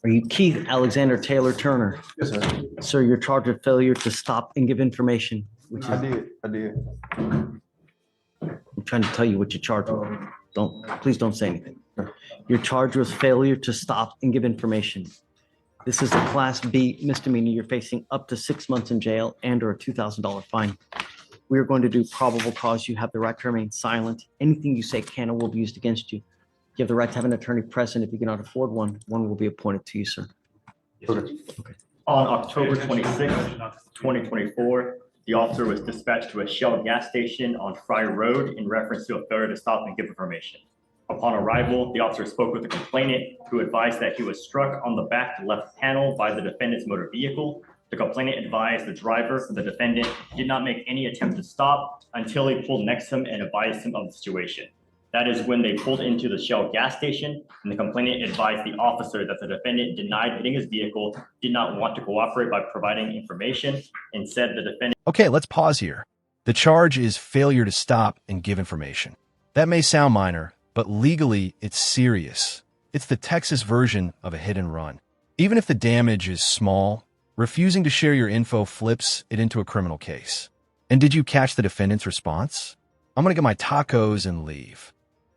Are you Keith Alexander Taylor Turner? Yes, sir. Sir, you're charged with failure to stop and give information, which I is, did. I'm trying to tell you what you're charged with. Please don't say anything. You're charged with failure to stop and give information. This is a Class B misdemeanor. You're facing up to 6 months in jail and or a $2,000 fine. We are going to do probable cause. You have the right to remain silent. Anything you say can or will be used against you. You have the right to have an attorney present. If you cannot afford one, one will be appointed to you, sir. Okay. On October 26th, 2024, the officer was dispatched to a Shell gas station on Fry Road in reference to a failure to stop and give information. Upon arrival, the officer spoke with the complainant, who advised that he was struck on the back left panel by the defendant's motor vehicle. The complainant advised the driver, the defendant, did not make any attempt to stop until he pulled next to him and advised him of the situation. That is when they pulled into the Shell gas station, and the complainant advised the officer that the defendant denied hitting his vehicle, did not want to cooperate by providing information, and said the defendant. Okay, let's pause here. The charge is failure to stop and give information. That may sound minor, but legally it's serious. It's the Texas version of a hit and run. Even if the damage is small, refusing to share your info flips it into a criminal case. And did you catch the defendant's response? I'm gonna get my tacos and leave.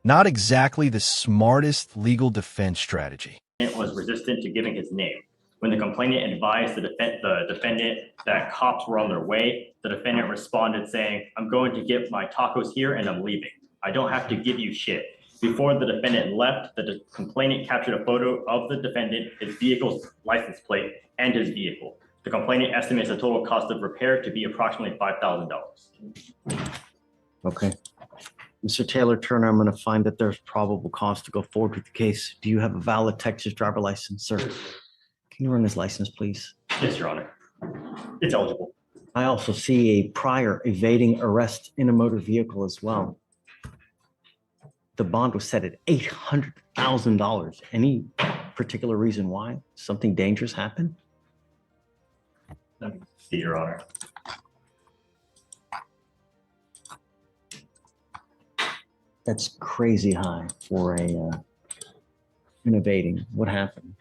Not exactly the smartest legal defense strategy. Was resistant to giving his name. When the complainant advised the defendant that cops were on their way, the defendant responded saying, "I'm going to get my tacos here and I'm leaving. I don't have to give you shit." Before the defendant left, the complainant captured a photo of the defendant, his vehicle's license plate, and his vehicle. The complainant estimates the total cost of repair to be approximately $5,000. Okay. Mr. Taylor Turner, I'm going to find that there's probable cause to go forward with the case. Do you have a valid Texas driver license, sir? Can you run his license, please? Yes, Your Honor. It's eligible. I also see a prior evading arrest in a motor vehicle as well. The bond was set at $800,000. Any particular reason why? Something dangerous happened? Let me see, Your Honor. That's crazy high for an evading. What happened?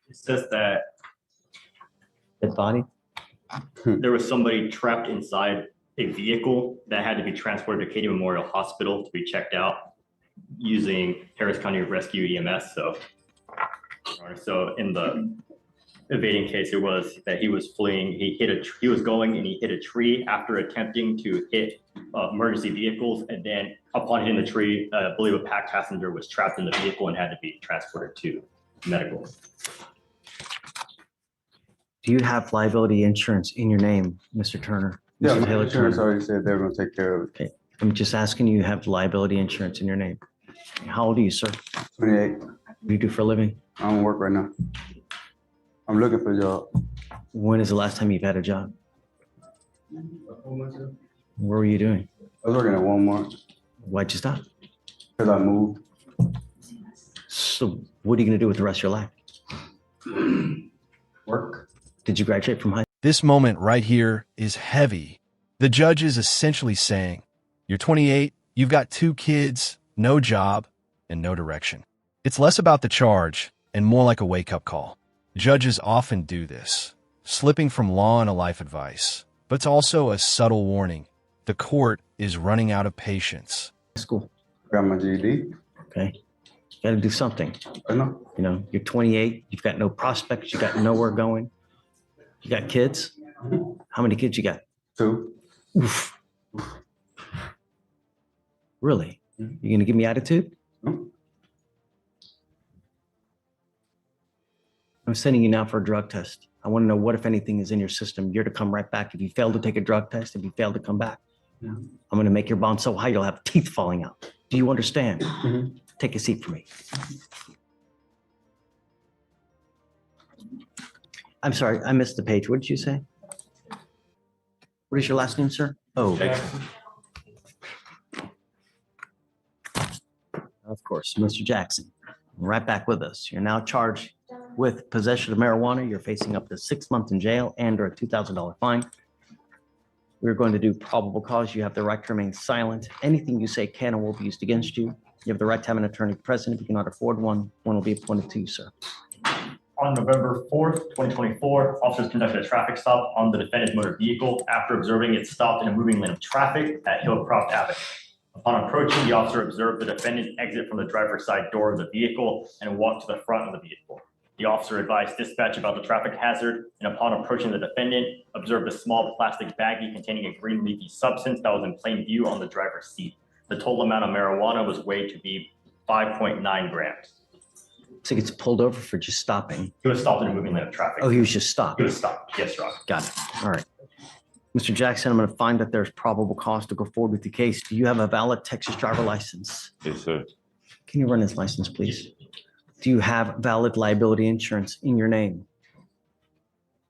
It says that Dead body? there was somebody trapped inside a vehicle that had to be transported to Katy Memorial Hospital to be checked out using Harris County Rescue EMS. So in the evading case, it was that he was fleeing. He was going and he hit a tree after attempting to hit emergency vehicles. And then upon hitting the tree, I believe a packed passenger was trapped in the vehicle and had to be transported to medical. Do you have liability insurance in your name, Mr. Turner? Yeah, Mr. my Taylor insurance Turner? already said they were gonna take care of it. Okay, I'm just asking you have liability insurance in your name. How old are you, sir? 28. What do you do for a living? I don't work right now. I'm looking for a job. When is the last time you've had a job? What were you doing? I was working at Walmart Why'd you stop? because I moved. So what are you going to do with the rest of your life? Work. Did you graduate from high school? This moment right here is heavy. The judge is essentially saying, you're 28, you've got 2 kids, no job, and no direction. It's less about the charge and more like a wake-up call. Judges often do this, slipping from law and a life advice, but it's also a subtle warning. The court is running out of patience. School. Got my GED. Okay. You got to do something. I know. You know, you're 28, you've got no prospects, you got nowhere going. You got kids? How many kids you got? 2. Oof. Really? You going to give me attitude? No. I'm sending you now for a drug test. I want to know what, if anything, is in your system. You're to come right back. If you fail to take a drug test, if you fail to come back, I'm going to make your bond so high you'll have teeth falling out. Do you understand? Take a seat for me. I'm sorry, I missed the page. What did you say? What is your last name, sir? Oh. Of course, Mr. Jackson. Right back with us. You're now charged with possession of marijuana. You're facing up to 6 months in jail and or a $2,000 fine. We're going to do probable cause. You have the right to remain silent. Anything you say can and will be used against you. You have the right to have an attorney present. If you cannot afford one, one will be appointed to you, sir. On November 4th, 2024, officers conducted a traffic stop on the defendant's motor vehicle after observing it stopped in a moving lane of traffic at Hillcroft Avenue. Upon approaching, the officer observed the defendant exit from the driver's side door of the vehicle and walk to the front of the vehicle. The officer advised dispatch about the traffic hazard, and upon approaching the defendant, observed a small plastic baggie containing a green leafy substance that was in plain view on the driver's seat. The total amount of marijuana was weighed to be 5.9 grams. So he gets pulled over for just stopping. He was stopped in a moving lane of traffic. Oh, he was just stopped. He was stopped. Yes, Your Honor. Got it. All right. Mr. Jackson, I'm going to find that there's probable cause to go forward with the case. Do you have a valid Texas driver license? Yes, sir. Can you run his license, please? Do you have valid liability insurance in your name?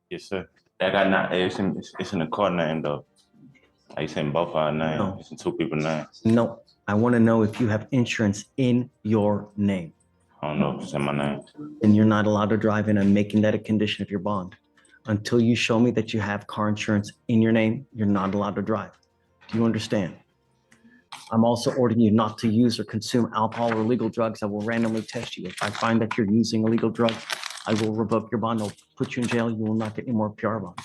Yes, sir. I got not. It's in the court name though. It's in both our names. No. It's in two people's names. No. I want to know if you have insurance in your name. I don't know if it's in my name. Then you're not allowed to drive, and I'm making that a condition of your bond. Until you show me that you have car insurance in your name, you're not allowed to drive. Do you understand? I'm also ordering you not to use or consume alcohol or illegal drugs. I will randomly test you. If I find that you're using illegal drugs, I will revoke your bond. I'll put you in jail. You will not get any more PR bond. Do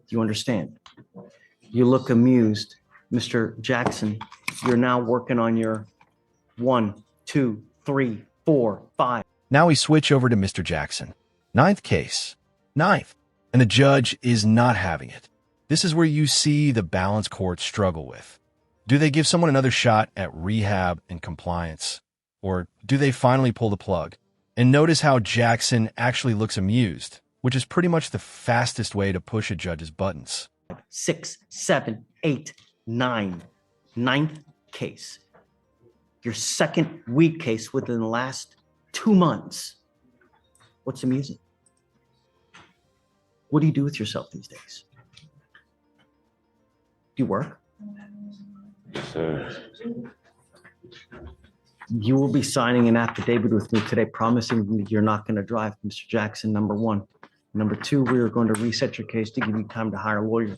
you understand? You look amused. Mr. Jackson, you're now working on your 1, 2, 3, 4, 5. Now we switch over to Mr. Jackson. Ninth case. Ninth. And the judge is not having it. This is where you see the balance court struggle with. Do they give someone another shot at rehab and compliance? Or do they finally pull the plug? And notice how Jackson actually looks amused, which is pretty much the fastest way to push a judge's buttons. 6, 7, 8, 9. Ninth case. Your second weak case within the last 2 months. What's amusing? What do you do with yourself these days? Do you work? Yes, sir. You will be signing an affidavit with me today promising me you're not going to drive, Mr. Jackson, number one. Number two, we are going to reset your case to give you time to hire a lawyer.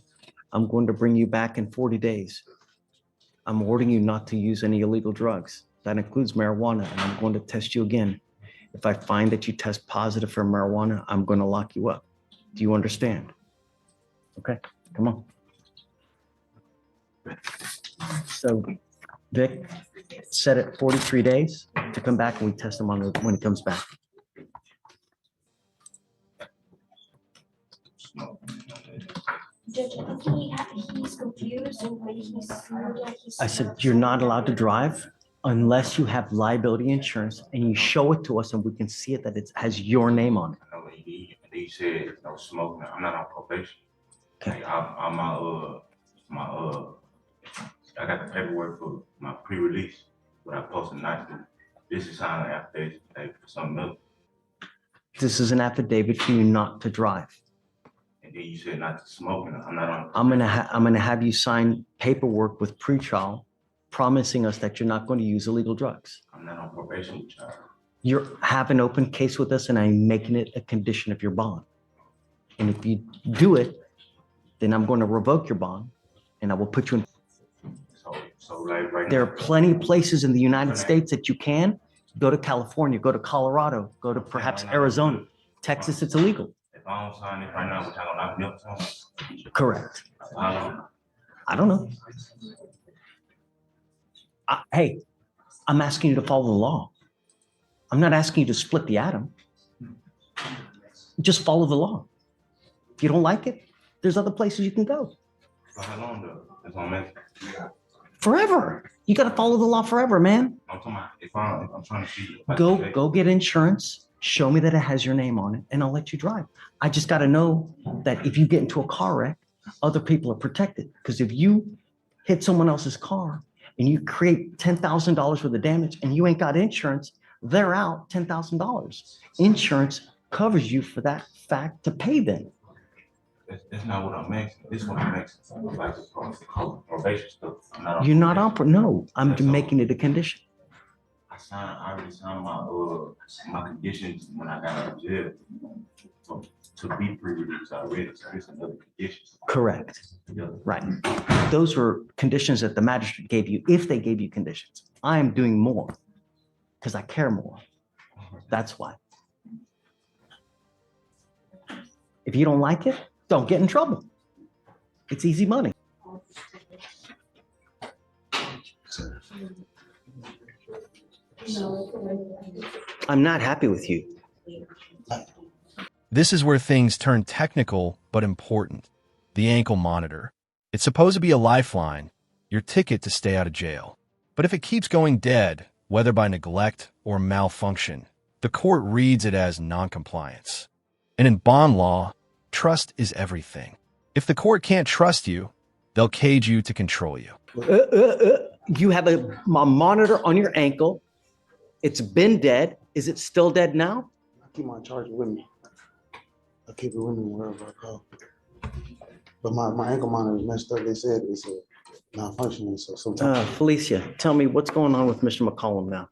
I'm going to bring you back in 40 days. I'm ordering you not to use any illegal drugs. That includes marijuana, and I'm going to test you again. If I find that you test positive for marijuana, I'm going to lock you up. Do you understand? Okay, come on. So, Vic, set it 43 days to come back, and we test him on it when he comes back. Judge, I think he's confused and like he's. I said, you're not allowed to drive unless you have liability insurance and you show it to us and we can see it that it has your name on it. I know he said no smoking. I'm not on probation. Okay. I got the paperwork for my pre-release, but I posted not to. This is how an affidavit for something else. This is an affidavit for you not to drive. And then you said not to smoke, and I'm not on. I'm gonna have you sign paperwork with pretrial promising us that you're not going to use illegal drugs. I'm not on probation with y'all. You have an open case with us and I'm making it a condition of your bond. And if you do it, then I'm going to revoke your bond and I will put you in. So like right There now, are plenty of places in the United States that you can go to. California, go to Colorado, go to perhaps Arizona. Texas, it's illegal. if I don't sign it right now, which I don't lock me up to, Correct. how long? I don't know. Hey, I'm asking you to follow the law. I'm not asking you to split the atom. Just follow the law. If you don't like it, there's other places you can go. For how long though? That's what I'm asking. Forever. You got to follow the law forever, man. I'm talking about if I'm trying to see. if I can Go take- get insurance. Show me that it has your name on it, and I'll let you drive. I just got to know that if you get into a car wreck, other people are protected. Because if you hit someone else's car and you create $10,000 worth of damage and you ain't got insurance, they're out $10,000. Insurance covers you for that fact to pay them. That's not what I'm asking. This is what I'm asking. Like probation stuff. I'm not on You're not on, probation. no, I'm That's all. making it a condition. I already signed my conditions when I got out of jail. So, to be pre-released already, so it's another condition. Correct. Yeah. Right. Those were conditions that the magistrate gave you, if they gave you conditions. I am doing more. Because I care more. That's why. If you don't like it, don't get in trouble. It's easy money. I'm not happy with you. This is where things turn technical but important. The ankle monitor. It's supposed to be a lifeline, your ticket to stay out of jail. But if it keeps going dead, whether by neglect or malfunction, the court reads it as noncompliance. And in bond law, trust is everything. If the court can't trust you, they'll cage you to control you. You have a monitor on your ankle. It's been dead. Is it still dead now? I keep my charger with me. I keep it with me wherever I go. But my ankle monitor is messed up. They said it's malfunctioning. So sometimes. Felicia, tell me what's going on with Mr. McCollum now.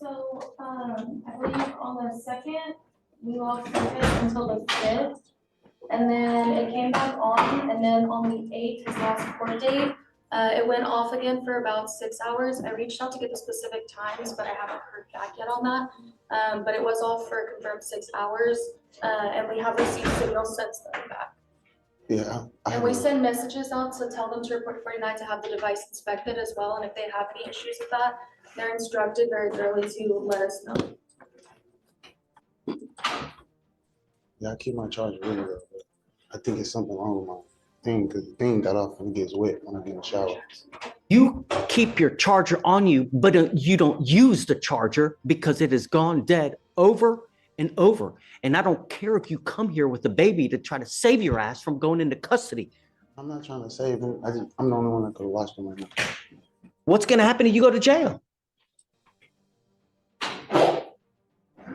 So, I believe on the 2nd, we lost service until the 5th. And then it came back on, and then on the 8th, his last court date, it went off again for about 6 hours. I reached out to get the specific times, but I haven't heard back yet on that. But it was off for a confirmed 6 hours, and we have received signals since then back. Yeah. And we send messages out to tell them to report 49 to have the device inspected as well. And if they have any issues with that, they're instructed very thoroughly to let us know. Yeah, I keep my charger with me, but I think it's something wrong with my thing because the thing got off and it gets wet when I get in the shower. You keep your charger on you, but you don't use the charger because it has gone dead over and over. And I don't care if you come here with a baby to try to save your ass from going into custody. I'm not trying to save him. I'm the only one that could have watched him right now. What's going to happen if you go to jail?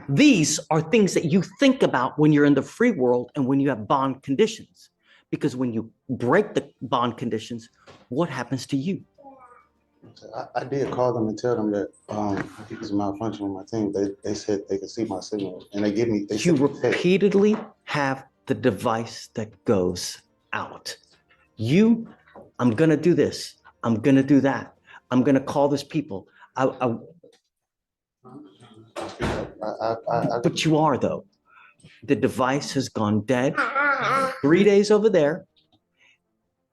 These are things that you think about when you're in the free world and when you have bond conditions. Because when you break the bond conditions, what happens to you? I did call them and tell them that I think it's a malfunction with my team. They said they could see my signal and they give me. You repeatedly have the device that goes out. I'm going to do this. I'm going to do that. I'm going to call this people. But you are, though. The device has gone dead. 3 days over there.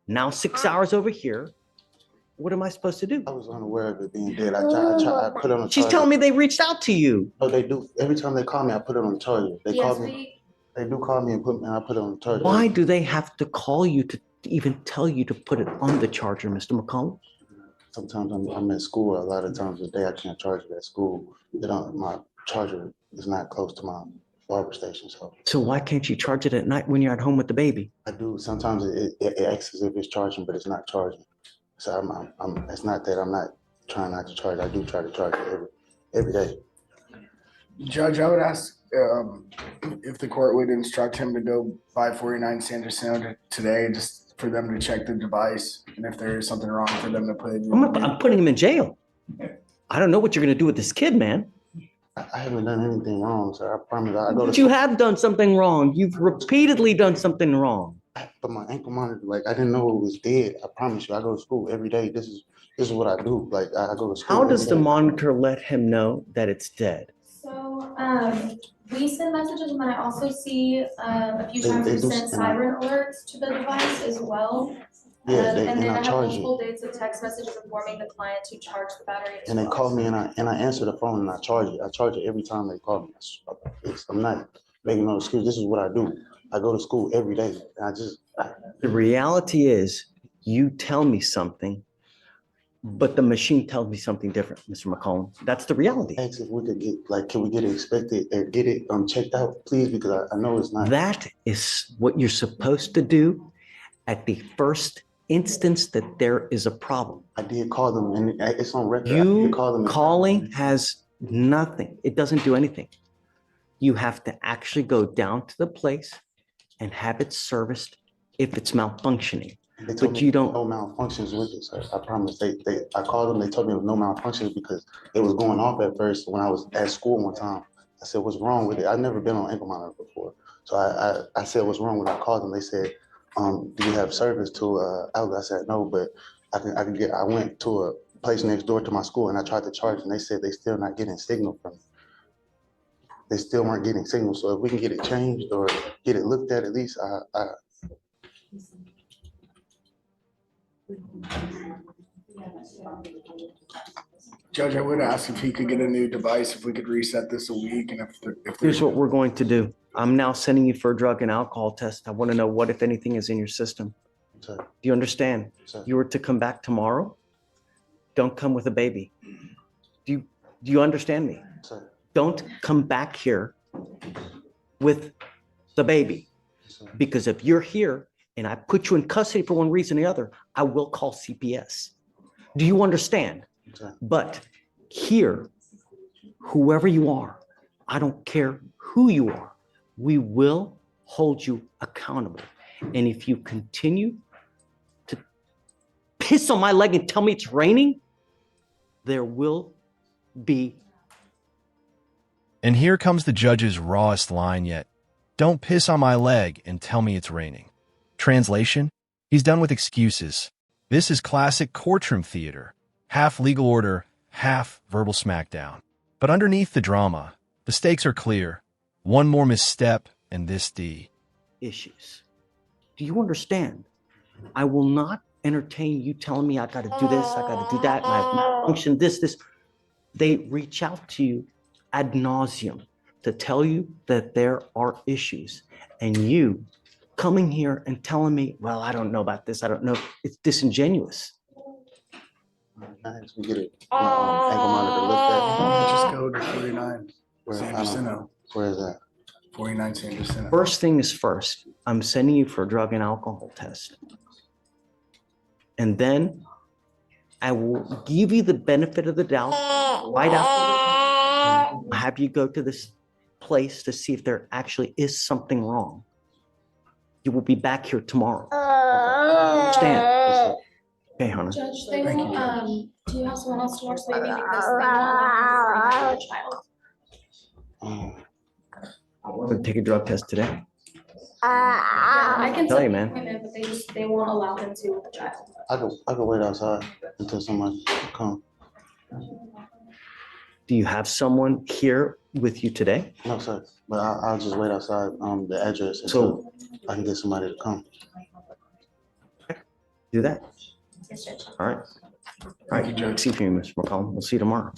Now 6 hours over here. What am I supposed to do? I was unaware of it being dead. I put it on the She's charger. telling me they reached out to you. No, they do. Every time they call me, I put it on the charger. They call me. They do call me and I put it on the charger. Why do they have to call you to even tell you to put it on the charger, Mr. McCollum? Sometimes I'm at school. A lot of times a day I can't charge it at school. My charger is not close to my barber station. So why can't you charge it at night when you're at home with the baby? I do. Sometimes it acts as if it's charging, but it's not charging. So it's not that I'm not trying not to charge. I do try to charge it every day. Judge, I would ask if the court would instruct him to go by 49 Sanders Sound today, just for them to check the device, and if there is something wrong, for them to put it in. I'm putting him in jail. I don't know what you're going to do with this kid, man. I haven't done anything wrong, sir. I promise. I go to. But you have done something wrong. You've repeatedly done something wrong. But my ankle monitor, I didn't know it was dead. I promise you, I go to school every day. This is what I do. I go to school. How does the monitor let him know that it's dead? So, we send messages, and then I also see a few times we send siren alerts to the device as well. Yeah, and then I have charge multiple dates of text messages informing the client to charge the battery. And they call me and I answer the phone and I charge it. I charge it every time they call me. I'm not making no excuse. This is what I do. I go to school every day. The reality is you tell me something, but the machine tells me something different, Mr. McCollum. That's the reality. Ask if we could get, can we get it inspected or get it checked out, please? Because I know it's not. That is what you're supposed to do at the first instance that there is a problem. I did call them and it's on record. You calling has nothing. It doesn't do anything. You have to actually go down to the place and have it serviced if it's malfunctioning. But you don't. No malfunctions with it, sir. I promise. I called them. They told me there was no malfunctions because it was going off at first when I was at school one time. I said, "What's wrong with it?" I've never been on ankle monitor before, so I said, "What's wrong?" When I called them, they said, "Do you have service to outlet?" I said, "No, but I can get." I went to a place next door to my school, and I tried to charge, and they said they still not getting signal from me. They still weren't getting signal, so if we can get it changed or get it looked at least, Judge, I would ask if he could get a new device, if we could reset this a week, and if Here's there's, what we're going to do. I'm now sending you for a drug and alcohol test. I want to know what, if anything, is in your system. sir, Do you understand? sir, You were to come back tomorrow. Don't come with a baby. Do you understand me? sir, Don't come back here with the baby. sir. Because if you're here and I put you in custody for one reason or the other, I will call CPS. Do you understand? Sir. But here, whoever you are, I don't care who you are, we will hold you accountable. And if you continue to piss on my leg and tell me it's raining, there will be. And here comes the judge's rawest line yet. Don't piss on my leg and tell me it's raining. Translation? He's done with excuses. This is classic courtroom theater. Half legal order, half verbal smackdown. But underneath the drama, the stakes are clear. One more misstep and this D. Issues. Do you understand? I will not entertain you telling me I got to do this, I got to do that, and I've malfunctioned this. They reach out to you ad nauseum to tell you that there are issues. And you coming here and telling me, well, I don't know about this, I don't know, it's disingenuous. We get it, ankle monitor looked just go to 49 at. San Jacinto, Where is that? 49 San Jacinto. First thing is first, I'm sending you for a drug and alcohol test. And then I will give you the benefit of the doubt right after. I'll have you go to this place to see if there actually is something wrong. You will be back here tomorrow. Understand? Okay, Hannah. Judge, they Thank you, will, do you have someone else to watch the baby because they want to child? I want to take a drug test today. Yeah, I can Tell set you, the man. appointment, but they won't allow him to with the child. I could wait outside until somebody come. Do you have someone here with you today? No, sir, but I'll just wait outside, the address So- until I can get somebody to come. Do that. Yes, Judge. All right. All right, see you, Mr. McCollum. We'll see you tomorrow.